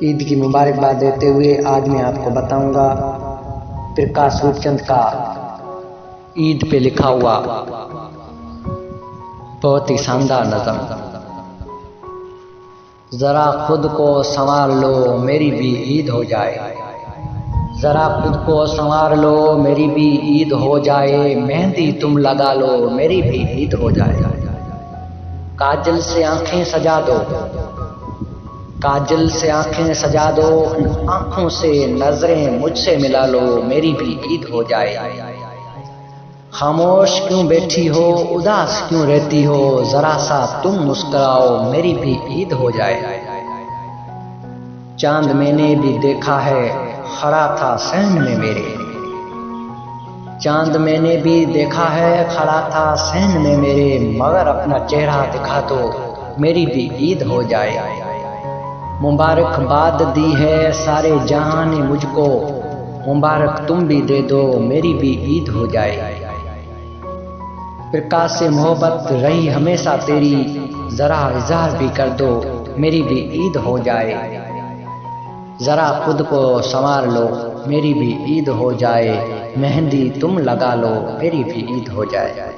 ईद की मुबारकबाद देते हुए आज मैं आपको बताऊंगा प्रकाश रूपचंद का ईद पे लिखा हुआ बहुत ही शानदार नज़म। जरा खुद को संवार लो मेरी भी ईद हो जाए, जरा खुद को संवार लो मेरी भी ईद हो जाए, मेहंदी तुम लगा लो मेरी भी ईद हो जाए। काजल से आंखें सजा दो, काजल से आंखें सजा दो, आंखों से नजरें मुझसे मिला लो मेरी भी ईद हो जाए। खामोश क्यों बैठी हो, उदास क्यों रहती हो, जरा सा तुम मुस्कुराओ मेरी भी ईद हो जाए। चांद मैंने भी देखा है खड़ा था सहन में मेरे, चांद मैंने भी देखा है खड़ा था सहन में मेरे, मगर अपना चेहरा दिखा दो मेरी भी ईद हो जाए। मुबारकबाद दी है सारे जहां ने मुझको, मुबारक तुम भी दे दो मेरी भी ईद हो जाए। प्रकाश से मोहब्बत रही हमेशा तेरी, जरा इज़हार भी कर दो मेरी भी ईद हो जाए। जरा खुद को संवार लो मेरी भी ईद हो जाए, मेहंदी तुम लगा लो मेरी भी ईद हो जाए।